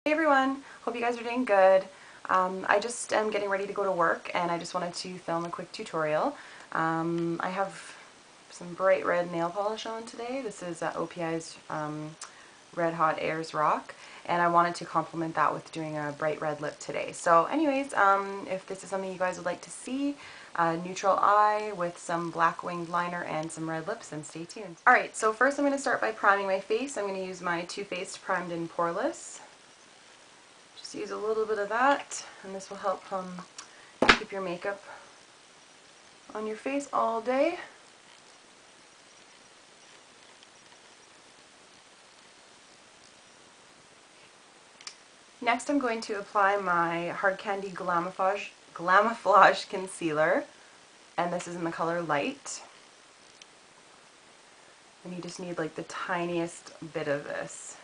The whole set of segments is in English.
Hey everyone, hope you guys are doing good. I just am getting ready to go to work and I just wanted to film a quick tutorial. I have some bright red nail polish on today. This is OPI's Red Hot Airs Rock, and I wanted to complement that with doing a bright red lip today. So anyways, if this is something you guys would like to see, neutral eye with some black winged liner and some red lips, then stay tuned. Alright, so first I'm going to start by priming my face. I'm going to use my Too Faced Primed and Poreless. Just use a little bit of that, and this will help keep your makeup on your face all day. Next I'm going to apply my Hard Candy Glamaflage Concealer, and this is in the color Light. And you just need like the tiniest bit of this.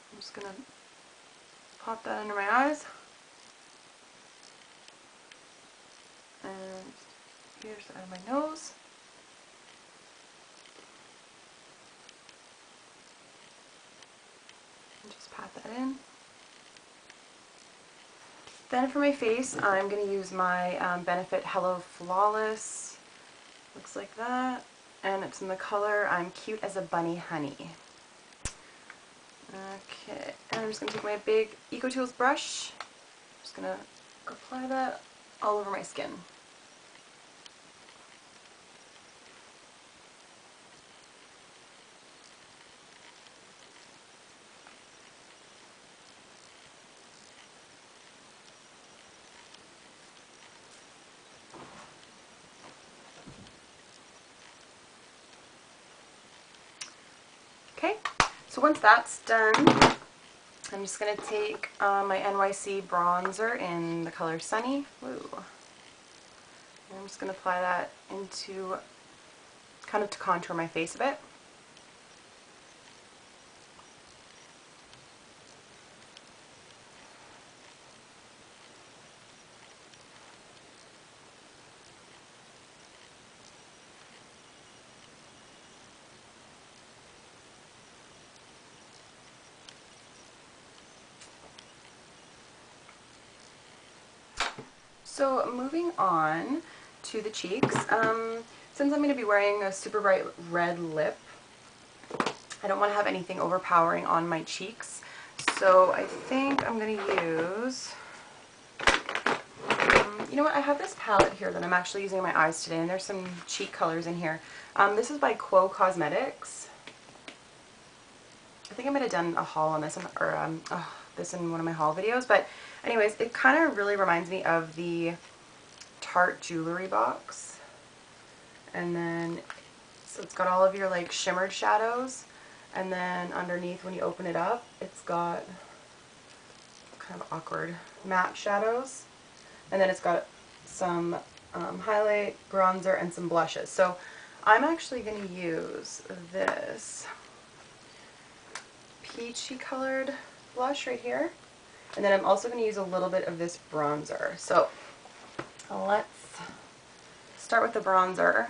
I'm just going to pop that under my eyes. And here's out of my nose. And just pat that in. Then for my face, I'm going to use my Benefit Hello Flawless. Looks like that. And it's in the color I'm Cute as a Bunny Honey. Okay, and I'm just going to take my big EcoTools brush. I'm just going to apply that all over my skin. Okay, so once that's done, I'm just going to take my NYC bronzer in the color Sunny. Woo. And I'm just going to apply that into, kind of to contour my face a bit. So moving on to the cheeks, since I'm going to be wearing a super bright red lip, I don't want to have anything overpowering on my cheeks, so I think I'm going to use, you know what, I have this palette here that I'm actually using in my eyes today, and there's some cheek colors in here. This is by Quo Cosmetics. I think I might have done a haul on this, or this in one of my haul videos, but anyways, it kind of really reminds me of the Tarte jewelry box. And then, so it's got all of your like shimmered shadows, and then underneath when you open it up, it's got kind of awkward matte shadows, and then it's got some highlight, bronzer, and some blushes. So I'm actually going to use this peachy colored blush right here, and then I'm also going to use a little bit of this bronzer. So let's start with the bronzer.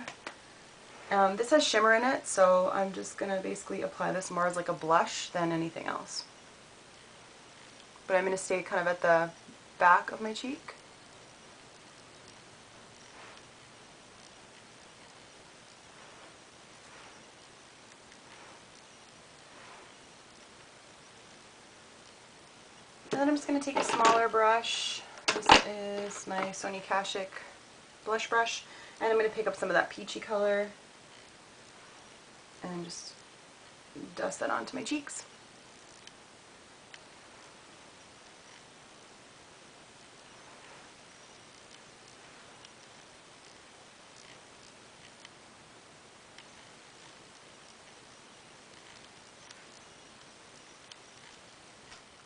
This has shimmer in it, so I'm just going to basically apply this more as like a blush than anything else. But I'm going to stay kind of at the back of my cheek. And then I'm just going to take a smaller brush. This is my Sonia Kashuk blush brush, and I'm going to pick up some of that peachy color and just dust that onto my cheeks.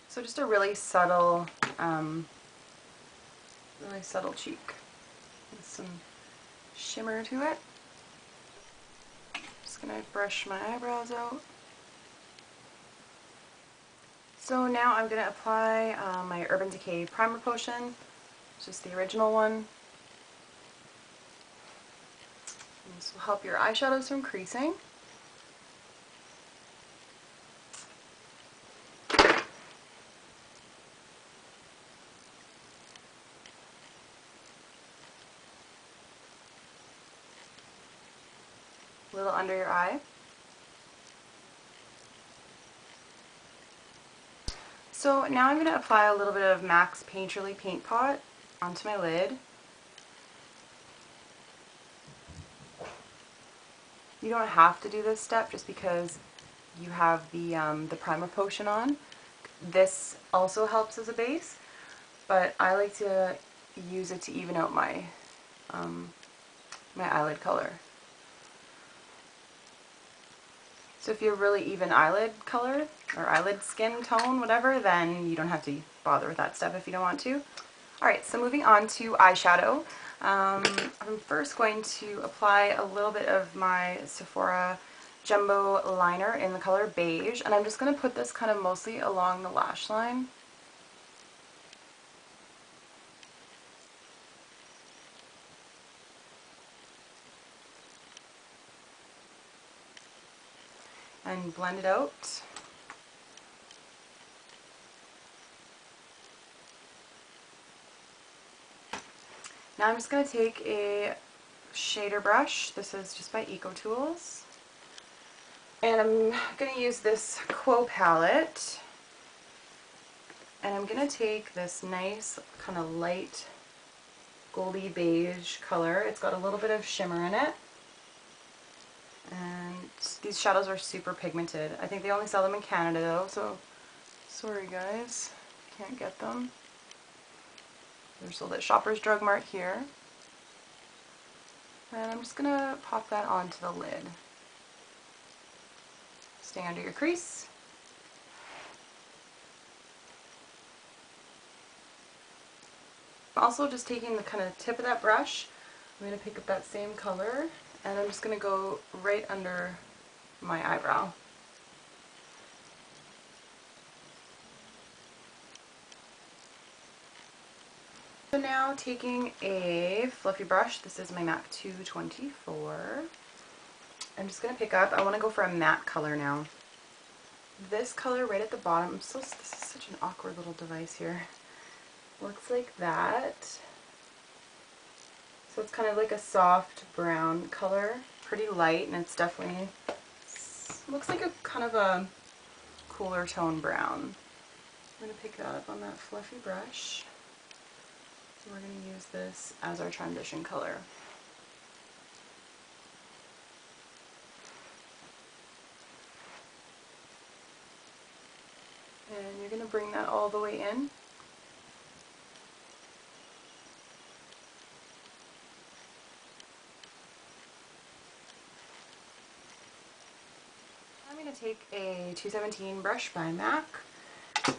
So just a really subtle cheek with some shimmer to it. Just gonna brush my eyebrows out. So now I'm gonna apply my Urban Decay Primer Potion, just the original one. And this will help your eyeshadows from creasing. under your eye. So now I'm going to apply a little bit of MAC's Painterly Paint Pot onto my lid. You don't have to do this step just because you have the primer potion on. This also helps as a base, but I like to use it to even out my my eyelid color. So if you're really even eyelid color or eyelid skin tone, whatever, then you don't have to bother with that step if you don't want to. Alright, so moving on to eyeshadow. I'm first going to apply a little bit of my Sephora Jumbo liner in the color beige, and I'm just going to put this kind of mostly along the lash line. And blend it out. Now I'm just going to take a shader brush. This is just by Eco Tools. And I'm going to use this Quo palette. And I'm going to take this nice kind of light goldy beige color. It's got a little bit of shimmer in it. And these shadows are super pigmented. I think they only sell them in Canada though, so sorry guys, can't get them. They're sold at Shoppers Drug Mart here. And I'm just going to pop that onto the lid. Stay under your crease. I'm also just taking the kind of tip of that brush. I'm going to pick up that same color and I'm just going to go right under my eyebrow. So now taking a fluffy brush, this is my MAC 224, I'm just going to pick up, I want to go for a matte color now. This color right at the bottom, this is such an awkward little device here. Looks like that. So it's kind of like a soft brown color, pretty light, and it's definitely, looks like a kind of a cooler tone brown. I'm going to pick that up on that fluffy brush. We're going to use this as our transition color. And you're going to bring that all the way in. I'm going to take a 217 brush by MAC,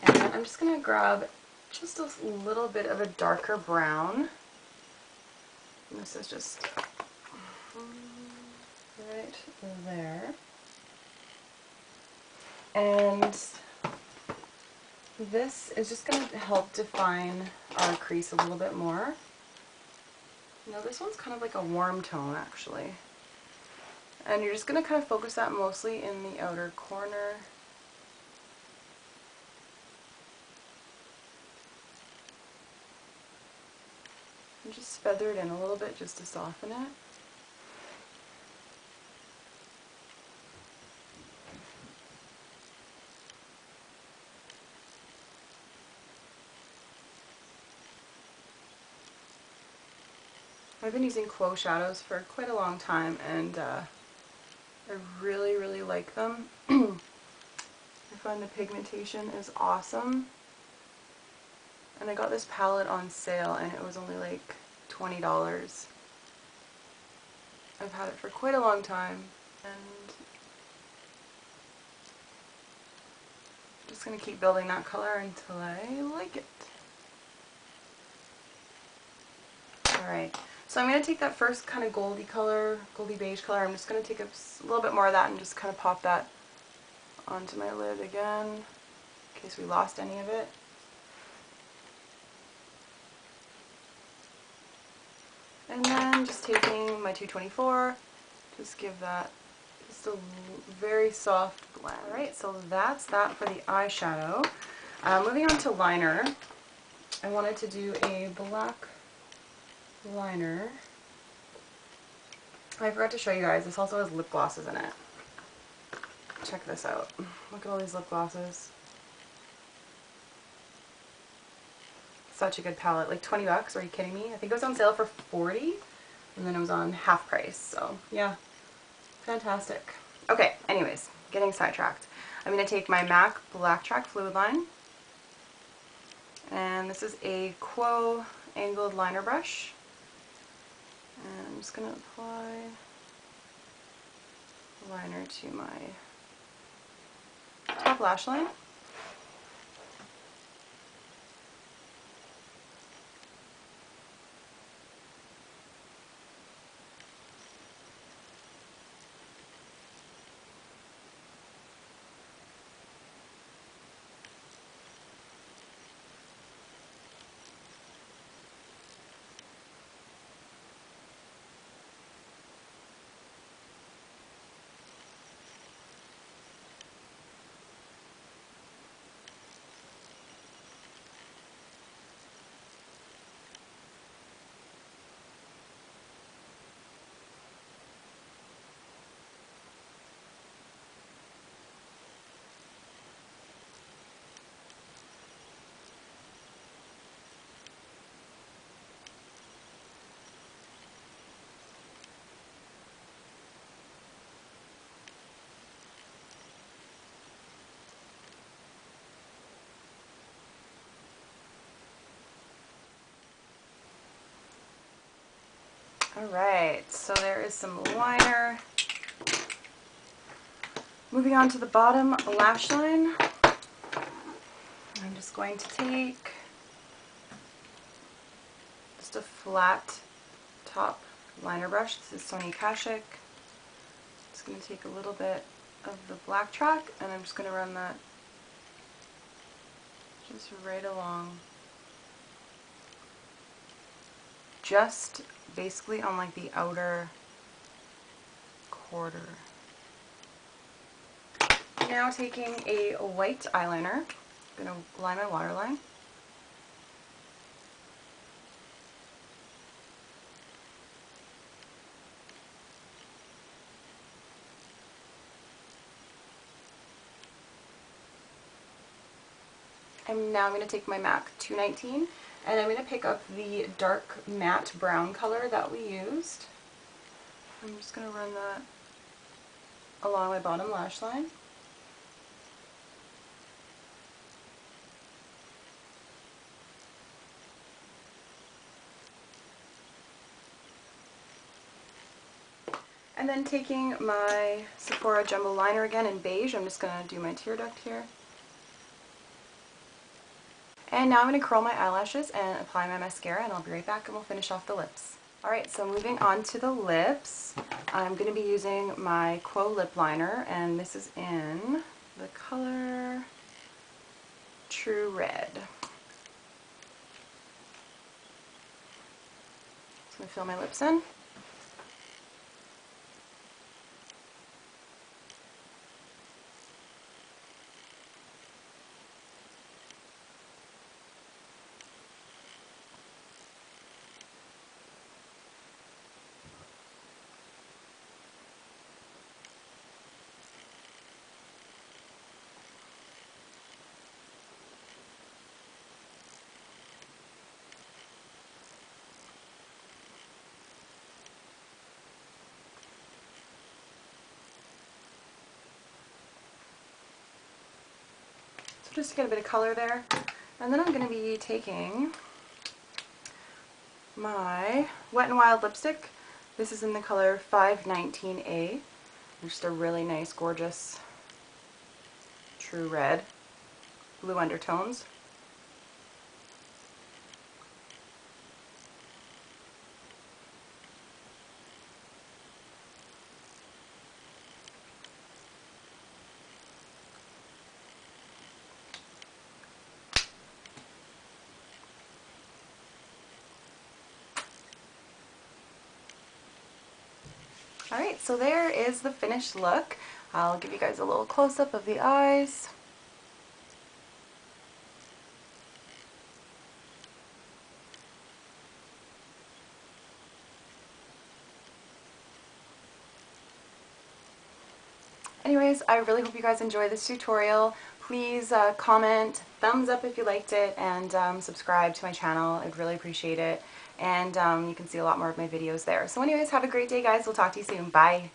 and I'm just going to grab just a little bit of a darker brown. And this is just right there. And this is just going to help define our crease a little bit more. Now this one's kind of like a warm tone actually. And you're just going to kind of focus that mostly in the outer corner. And just feather it in a little bit just to soften it. I've been using Quo shadows for quite a long time, and I really, really like them. I find the pigmentation is awesome. And I got this palette on sale and it was only like $20. I've had it for quite a long time, and I'm just going to keep building that color until I like it. Alright, so I'm going to take that first kind of goldy color, goldy beige color, I'm just going to take a little bit more of that and just kind of pop that onto my lid again, in case we lost any of it. And then just taking my 224, just give that just a very soft blend. Alright, so that's that for the eyeshadow. Moving on to liner, I wanted to do a black liner. I forgot to show you guys, this also has lip glosses in it. Check this out. Look at all these lip glosses. Such a good palette. Like 20 bucks, are you kidding me? I think it was on sale for 40 and then it was on half price. So yeah, fantastic. Okay, anyways, getting sidetracked. I'm going to take my MAC Black Track Fluid Line, and this is a Quo angled liner brush, and I'm just going to apply liner to my top lash line. Alright, so there is some liner. Moving on to the bottom lash line, I'm just going to take just a flat top liner brush. This is Sony Kashik. Just going to take a little bit of the black track and I'm just going to run that just right along. Just basically on like the outer quarter. Now taking a white eyeliner, I'm going to line my waterline. And now I'm going to take my MAC 219 and I'm going to pick up the dark matte brown color that we used. I'm just going to run that along my bottom lash line. And then taking my Sephora Jumbo Liner again in beige, I'm just going to do my tear duct here. And now I'm going to curl my eyelashes and apply my mascara, and I'll be right back and we'll finish off the lips. Alright, so moving on to the lips, I'm going to be using my Quo lip liner, and this is in the color True Red. Just going to fill my lips in. Just to get a bit of color there. And then I'm going to be taking my Wet n Wild lipstick. This is in the color 519A. Just a really nice, gorgeous, true red, blue undertones. Alright, so there is the finished look. I'll give you guys a little close-up of the eyes. Anyways, I really hope you guys enjoy this tutorial. Please comment, thumbs up if you liked it, and subscribe to my channel. I'd really appreciate it. And you can see a lot more of my videos there. So anyways, have a great day, guys. We'll talk to you soon. Bye.